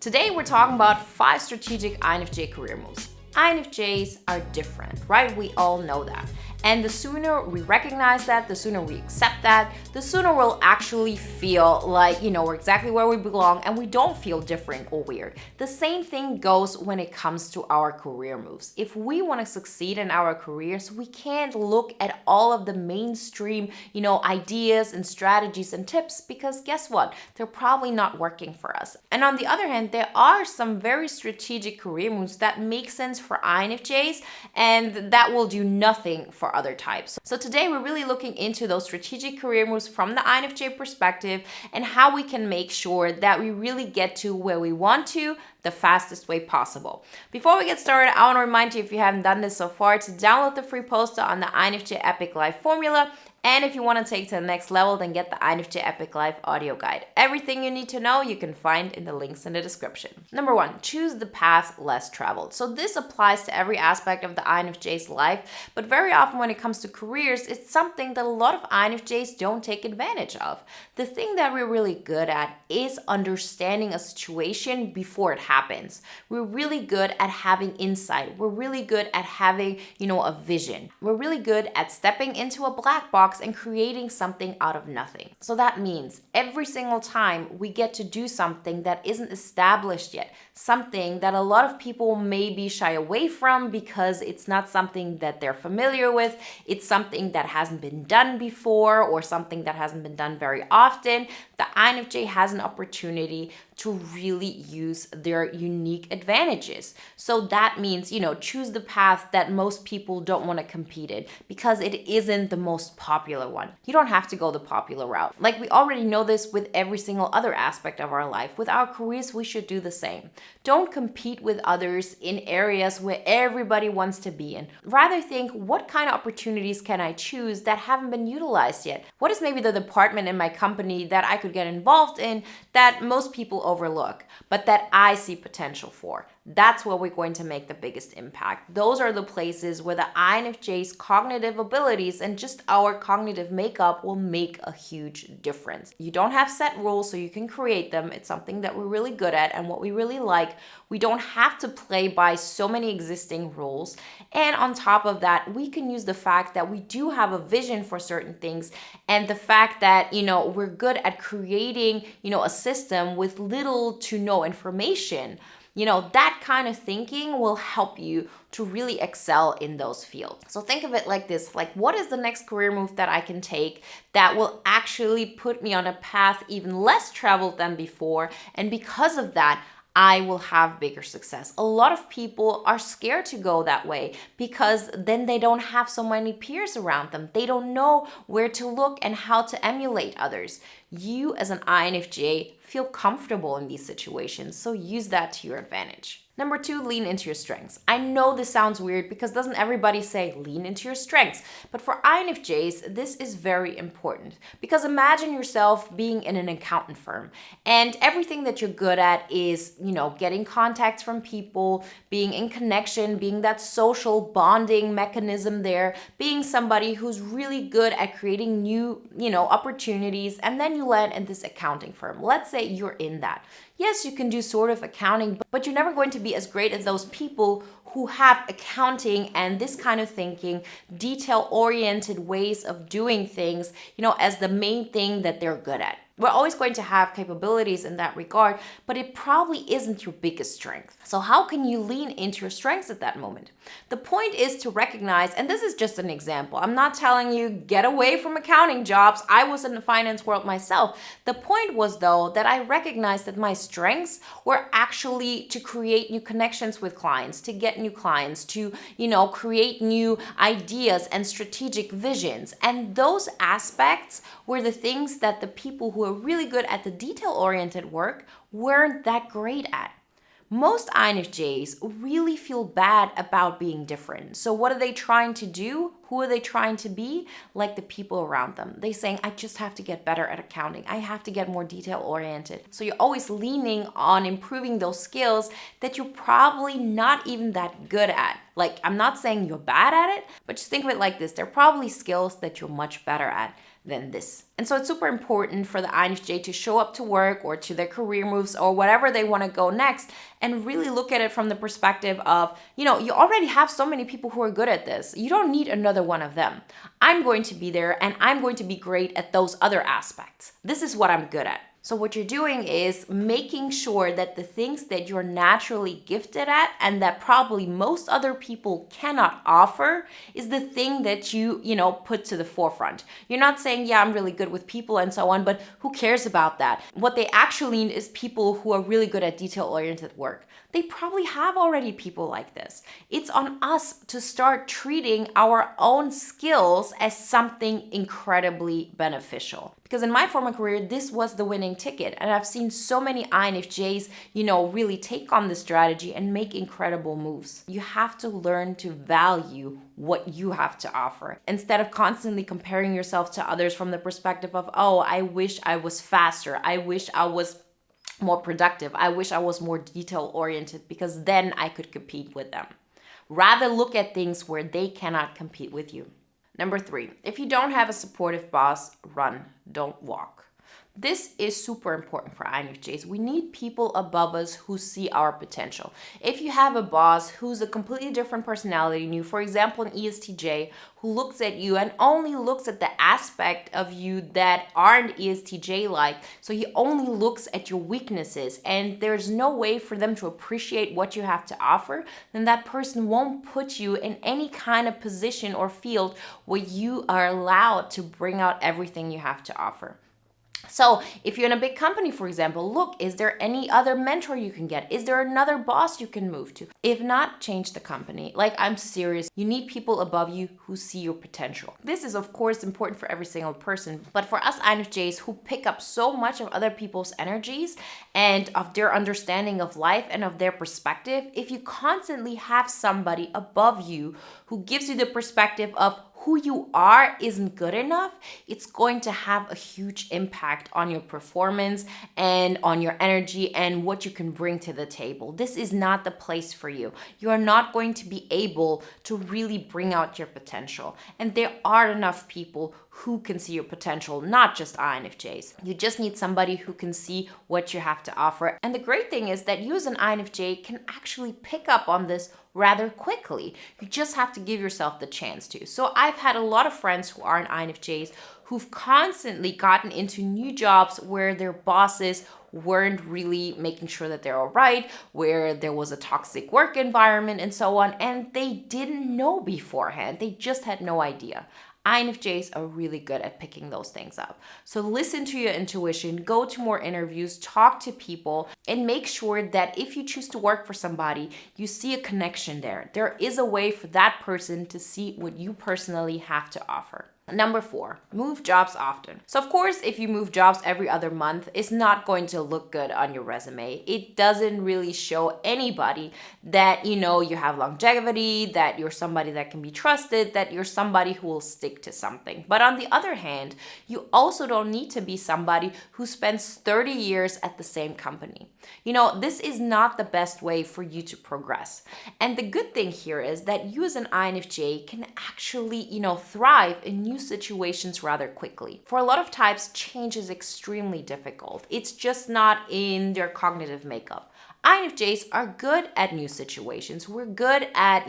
Today we're talking about 5 strategic INFJ career moves. INFJs are different, right? We all know that. And the sooner we recognize that, the sooner we accept that, the sooner we'll actually feel like, we're exactly where we belong and we don't feel different or weird. The same thing goes when it comes to our career moves. If we want to succeed in our careers, we can't look at all of the mainstream, ideas and strategies and tips because guess what? They're probably not working for us. And on the other hand, there are some very strategic career moves that make sense for INFJs and that will do nothing for other types. So today we're really looking into those strategic career moves from the INFJ perspective and how we can make sure that we really get to where we want to the fastest way possible. Before we get started, I want to remind you, if you haven't done this so far, to download the free poster on the INFJ Epic Life formula. And if you want to take to the next level, then get the INFJ Epic Life audio guide. Everything you need to know you can find in the links in the description. Number 1, choose the path less traveled. So this applies to every aspect of the INFJ's life, but very often when it comes to careers, it's something that a lot of INFJs don't take advantage of. The thing that we're really good at is understanding a situation before it happens. We're really good at having insight. We're really good at having, a vision. We're really good at stepping into a black box and creating something out of nothing. So that means every single time we get to do something that isn't established yet, something that a lot of people maybe shy away from because it's not something that they're familiar with, it's something that hasn't been done before or something that hasn't been done very often, the INFJ has an opportunity to really use their unique advantages. So that means, choose the path that most people don't want to compete in because it isn't the most popular one. You don't have to go the popular route. Like we already know this with every single other aspect of our life. With our careers, we should do the same. Don't compete with others in areas where everybody wants to be in. Rather think, what kind of opportunities can I choose that haven't been utilized yet? What is maybe the department in my company that I could get involved in that most people overlook, but that I see potential for? That's where we're going to make the biggest impact. Those are the places where the INFJ's cognitive abilities and just our cognitive makeup will make a huge difference. You don't have set rules, so you can create them. It's something that we're really good at and what we really like. We don't have to play by so many existing rules. And on top of that, we can use the fact that we do have a vision for certain things and the fact that, we're good at creating, a system with little to no information. That kind of thinking will help you to really excel in those fields. So think of it like this, like what is the next career move that I can take that will actually put me on a path even less traveled than before? And because of that, I will have bigger success. A lot of people are scared to go that way because then they don't have so many peers around them. They don't know where to look and how to emulate others. You as an INFJ feel comfortable in these situations, so use that to your advantage. Number 2, lean into your strengths. I know this sounds weird because doesn't everybody say lean into your strengths? But for INFJs, this is very important because imagine yourself being in an accountant firm and everything that you're good at is, getting contacts from people, being in connection, being that social bonding mechanism there, being somebody who's really good at creating new, opportunities, and then you land in this accounting firm. Let's say you're in that. Yes, you can do sort of accounting, but you're never going to be as great as those people who have accounting and this kind of thinking, detail-oriented ways of doing things, as the main thing that they're good at. We're always going to have capabilities in that regard, but it probably isn't your biggest strength. So how can you lean into your strengths at that moment? The point is to recognize, and this is just an example. I'm not telling you get away from accounting jobs. I was in the finance world myself. The point was though that I recognized that my strengths were actually to create new connections with clients, to get new clients, to, create new ideas and strategic visions. And those aspects were the things that the people who are really good at the detail-oriented work weren't that great at. Most INFJs really feel bad about being different. So what are they trying to do? Who are they trying to be? Like the people around them. They're saying, I just have to get better at accounting. I have to get more detail-oriented. So you're always leaning on improving those skills that you're probably not even that good at. Like, I'm not saying you're bad at it, but just think of it like this. They're probably skills that you're much better at. than this. And so it's super important for the INFJ to show up to work or to their career moves or whatever they want to go next and really look at it from the perspective of, you already have so many people who are good at this. You don't need another one of them. I'm going to be there and I'm going to be great at those other aspects. This is what I'm good at. So what you're doing is making sure that the things that you're naturally gifted at and that probably most other people cannot offer is the thing that you put to the forefront. You're not saying, yeah, I'm really good with people and so on, but who cares about that? What they actually need is people who are really good at detail-oriented work. They probably have already people like this. It's on us to start treating our own skills as something incredibly beneficial. Because in my former career, this was the winning ticket. And I've seen so many INFJs, really take on this strategy and make incredible moves. You have to learn to value what you have to offer instead of constantly comparing yourself to others from the perspective of, oh, I wish I was faster. I wish I was more productive. I wish I was more detail oriented because then I could compete with them. Rather look at things where they cannot compete with you. Number 3, if you don't have a supportive boss, run, don't walk. This is super important for INFJs. We need people above us who see our potential. If you have a boss who's a completely different personality than you, for example, an ESTJ, who looks at you and only looks at the aspect of you that aren't ESTJ-like, so he only looks at your weaknesses and there's no way for them to appreciate what you have to offer, then that person won't put you in any kind of position or field where you are allowed to bring out everything you have to offer. So if you're in a big company, for example, look, is there any other mentor you can get? Is there another boss you can move to? If not, change the company. Like, I'm serious. You need people above you who see your potential. This is, of course, important for every single person. But for us INFJs who pick up so much of other people's energies and of their understanding of life and of their perspective, if you constantly have somebody above you who gives you the perspective of who you are isn't good enough, it's going to have a huge impact on your performance and on your energy and what you can bring to the table. This is not the place for you. You are not going to be able to really bring out your potential. And there are enough people who can see your potential, not just INFJs. You just need somebody who can see what you have to offer. And the great thing is that you as an INFJ can actually pick up on this rather quickly. You just have to give yourself the chance to. So I've had a lot of friends who aren't INFJs who've constantly gotten into new jobs where their bosses weren't really making sure that they're all right, where there was a toxic work environment and so on, and they didn't know beforehand. They just had no idea. INFJs are really good at picking those things up. So listen to your intuition, go to more interviews, talk to people, and make sure that if you choose to work for somebody, you see a connection there. There is a way for that person to see what you personally have to offer. Number 4, move jobs often. So of course, if you move jobs every other month, it's not going to look good on your resume. It doesn't really show anybody that you have longevity, that you're somebody that can be trusted, that you're somebody who will stick to something. But on the other hand, you also don't need to be somebody who spends 30 years at the same company. This is not the best way for you to progress. And the good thing here is that you as an INFJ can actually, thrive in new situations rather quickly. For a lot of types, change is extremely difficult. It's just not in their cognitive makeup. INFJs are good at new situations. We're good at,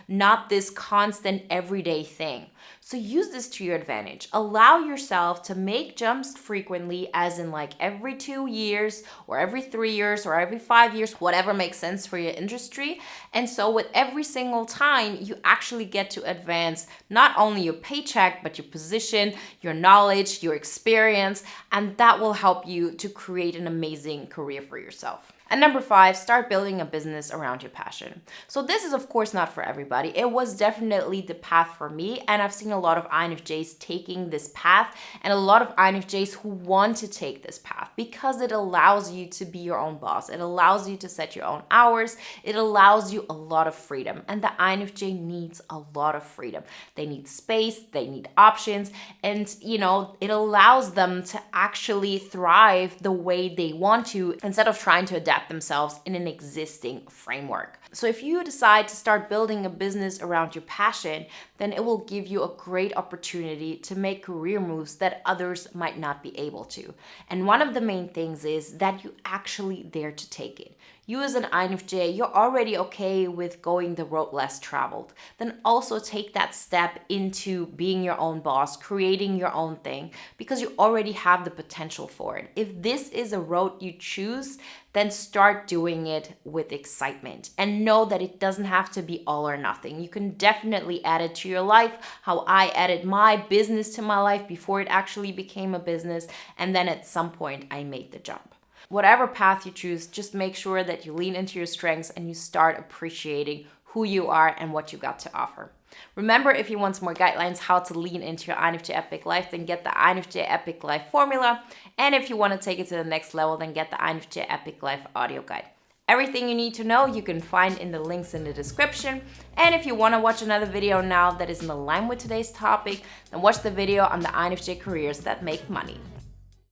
not this constant everyday thing. So use this to your advantage. Allow yourself to make jumps frequently, as in like every 2 years or every 3 years or every 5 years, whatever makes sense for your industry. And so with every single time, you actually get to advance not only your paycheck, but your position, your knowledge, your experience, and that will help you to create an amazing career for yourself. And number 5, start building a business around your passion. So this is of course not for everybody. It was definitely the path for me, and I've seen a lot of INFJs taking this path and a lot of INFJs who want to take this path because it allows you to be your own boss. It allows you to set your own hours. It allows you a lot of freedom, and the INFJ needs a lot of freedom. They need space, they need options, and it allows them to actually thrive the way they want to instead of trying to adapt adapt themselves in an existing framework. So if you decide to start building a business around your passion, then it will give you a great opportunity to make career moves that others might not be able to. And one of the main things is that you actually dare to take it. You as an INFJ, you're already okay with going the road less traveled. Then also take that step into being your own boss, creating your own thing, because you already have the potential for it. If this is a road you choose, then start doing it with excitement and know that it doesn't have to be all or nothing. You can definitely add it to your life, how I added my business to my life before it actually became a business, and then at some point I made the jump. Whatever path you choose, just make sure that you lean into your strengths and you start appreciating who you are and what you got to offer. Remember, if you want some more guidelines how to lean into your INFJ Epic Life, then get the INFJ Epic Life formula. And if you want to take it to the next level, then get the INFJ Epic Life audio guide. Everything you need to know you can find in the links in the description. And if you want to watch another video now that is in line with today's topic, then watch the video on the INFJ careers that make money.